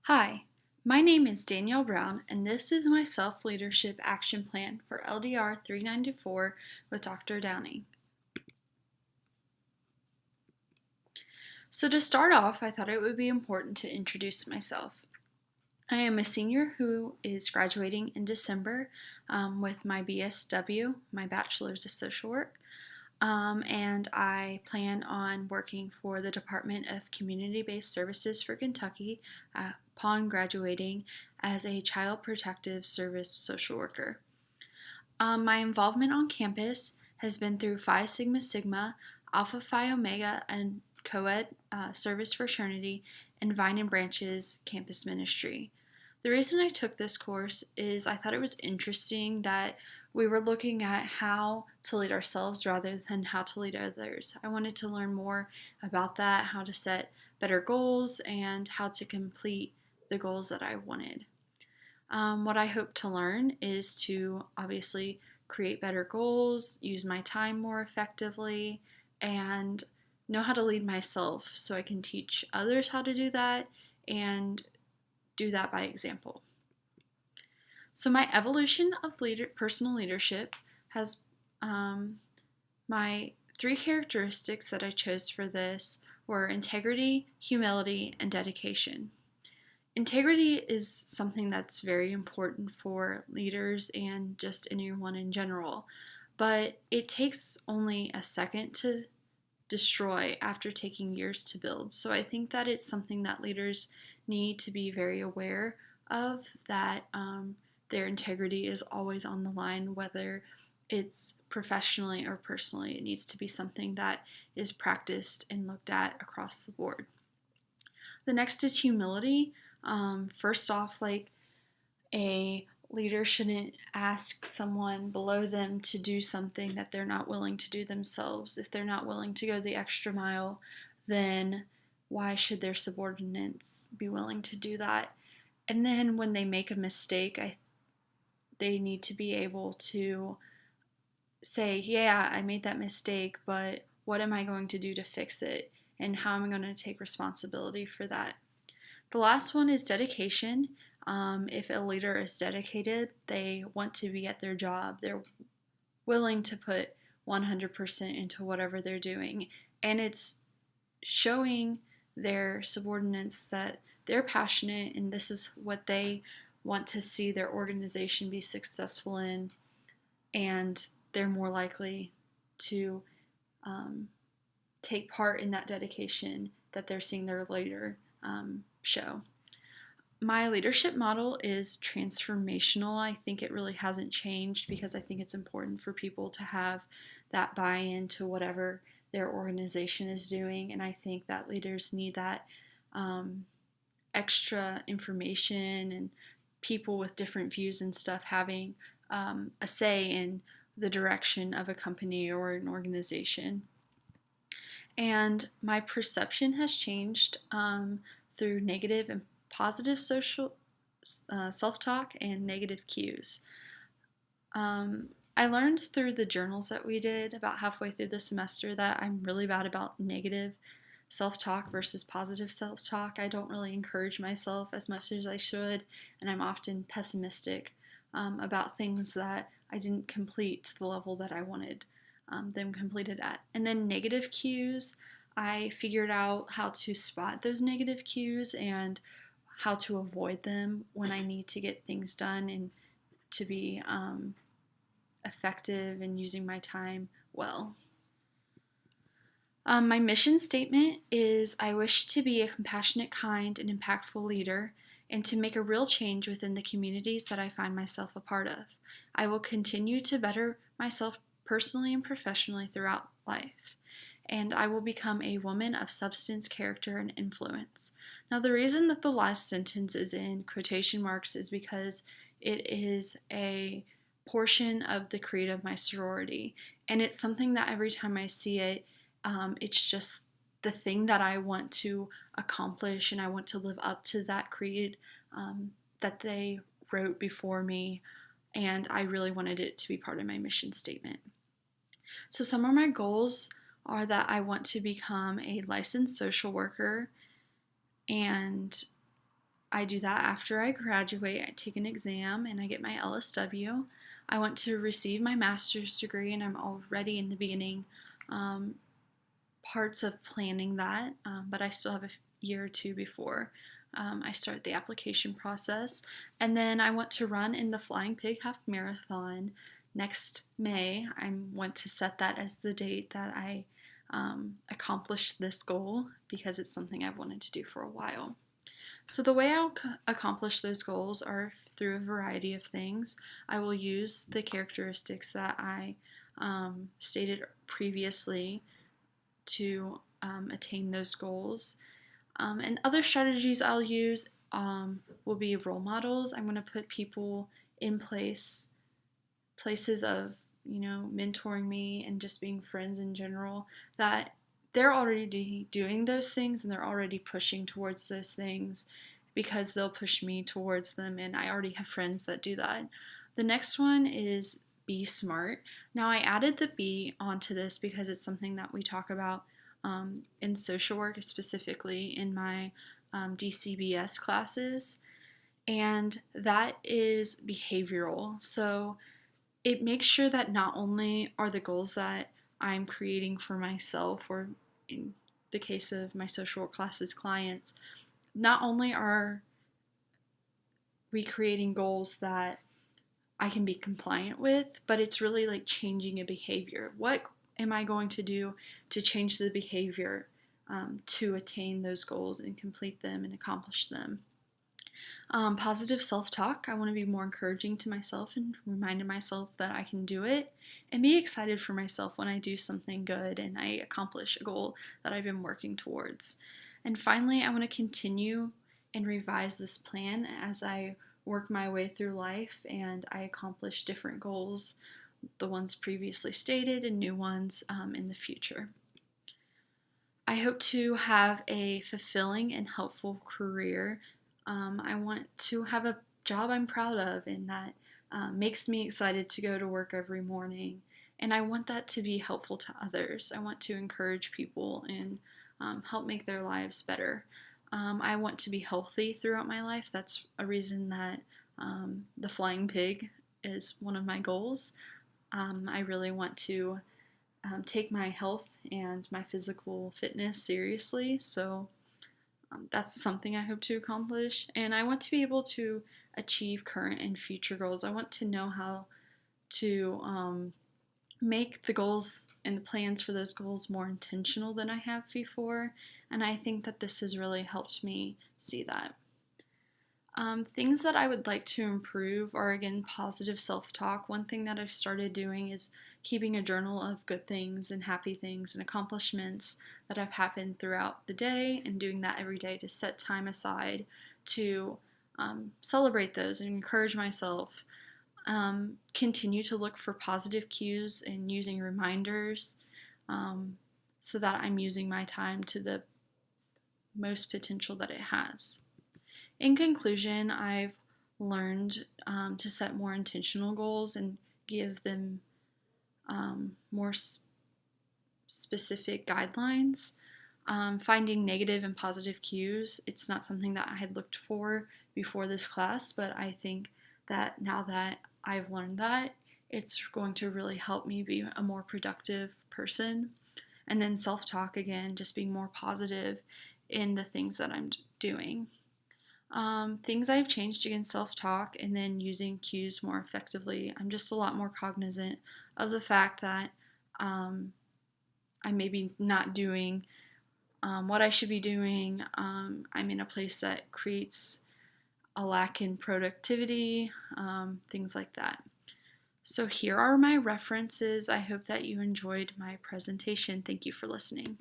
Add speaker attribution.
Speaker 1: Hi, my name is Danielle Brown, and this is my Self Leadership Action Plan for LDR 394 with Dr. Downing. So, to start off, I thought it would be important to introduce myself. I am a senior who is graduating in December with my BSW, my Bachelor's of Social Work. And I plan on working for the Department of Community-Based Services for Kentucky upon graduating as a Child Protective Service social worker. My involvement on campus has been through Phi Sigma Sigma, Alpha Phi Omega, and Co-ed Service Fraternity, and Vine and Branches campus ministry. The reason I took this course is I thought it was interesting that we were looking at how to lead ourselves rather than how to lead others. I wanted to learn more about that, how to set better goals, and how to complete the goals that I wanted. What I hope to learn is to obviously create better goals, use my time more effectively, and know how to lead myself so I can teach others how to do that and do that by example. So, my evolution of personal leadership has my three characteristics that I chose for this were integrity, humility, and dedication. Integrity is something that's very important for leaders and just anyone in general, but it takes only a second to destroy after taking years to build. So I think that it's something that leaders need to be very aware of, that their integrity is always on the line, whether it's professionally or personally. It needs to be something that is practiced and looked at across the board. The next is humility. First off, like, a leader shouldn't ask someone below them to do something that they're not willing to do themselves. If they're not willing to go the extra mile, then why should their subordinates be willing to do that? And then when they make a mistake, they need to be able to say, yeah, I made that mistake, but what am I going to do to fix it? And how am I going to take responsibility for that? The last one is dedication. If a leader is dedicated, they want to be at their job. They're willing to put 100% into whatever they're doing. And it's showing their subordinates that they're passionate and this is what they want to see their organization be successful in. And they're more likely to take part in that dedication that they're seeing their leader show. My leadership model is transformational. I think it really hasn't changed because I think it's important for people to have that buy-in to whatever their organization is doing, and I think that leaders need that extra information and people with different views and stuff having a say in the direction of a company or an organization. And my perception has changed through negative and positive social self-talk and negative cues. I learned through the journals that we did about halfway through the semester that I'm really bad about negative self-talk versus positive self-talk. I don't really encourage myself as much as I should, and I'm often pessimistic about things that I didn't complete to the level that I wanted them completed at. And then negative cues, I figured out how to spot those negative cues and how to avoid them when I need to get things done and to be effective in using my time well. My mission statement is I wish to be a compassionate, kind, and impactful leader and to make a real change within the communities that I find myself a part of. I will continue to better myself personally and professionally throughout life, and I will become a woman of substance, character, and influence. Now, the reason that the last sentence is in quotation marks is because it is a portion of the creed of my sorority, and it's something that every time I see it, it's just the thing that I want to accomplish, and I want to live up to that creed that they wrote before me, and I really wanted it to be part of my mission statement. So some of my goals are that I want to become a licensed social worker, and I do that after I graduate. I take an exam and I get my LSW. I want to receive my master's degree, and I'm already in the beginning um, parts of planning that, but I still have a year or two before I start the application process. And then I want to run in the Flying Pig Half Marathon next May. I want to set that as the date that I accomplish this goal because it's something I've wanted to do for a while. So the way I'll accomplish those goals are through a variety of things. I will use the characteristics that I stated previously to attain those goals. And other strategies I'll use will be role models. I'm going to put people in places of, mentoring me and just being friends in general, that they're already doing those things and they're already pushing towards those things because they'll push me towards them, and I already have friends that do that. The next one is be smart. Now, I added the be onto this because it's something that we talk about in social work, specifically in my DCBS classes, and that is behavioral. So it makes sure that not only are the goals that I'm creating for myself, or in the case of my social work classes clients, not only are we creating goals that I can be compliant with, but it's really like changing a behavior. What am I going to do to change the behavior to attain those goals and complete them and accomplish them? Positive self-talk. I want to be more encouraging to myself and reminding myself that I can do it, and be excited for myself when I do something good and I accomplish a goal that I've been working towards. And finally, I want to continue and revise this plan as I work my way through life and I accomplish different goals, the ones previously stated and new ones in the future. I hope to have a fulfilling and helpful career. I want to have a job I'm proud of and that makes me excited to go to work every morning. And I want that to be helpful to others. I want to encourage people and help make their lives better. I want to be healthy throughout my life. That's a reason that the Flying Pig is one of my goals. I really want to take my health and my physical fitness seriously, so that's something I hope to accomplish. And I want to be able to achieve current and future goals. I want to know how to make the goals and the plans for those goals more intentional than I have before, and I think that this has really helped me see that. Things that I would like to improve are, again, positive self-talk. One thing that I've started doing is keeping a journal of good things and happy things and accomplishments that have happened throughout the day, and doing that every day to set time aside to celebrate those and encourage myself. Continue to look for positive cues and using reminders so that I'm using my time to the most potential that it has. In conclusion, I've learned to set more intentional goals and give them more specific guidelines. Finding negative and positive cues, it's not something that I had looked for before this class, but I think that now that I've learned that, it's going to really help me be a more productive person. And then self-talk, again, just being more positive in the things that I'm doing. Things I've changed, again, self-talk and then using cues more effectively. I'm just a lot more cognizant of the fact that I'm maybe not doing what I should be doing. I'm in a place that creates a lack in productivity, things like that. So here are my references. I hope that you enjoyed my presentation. Thank you for listening.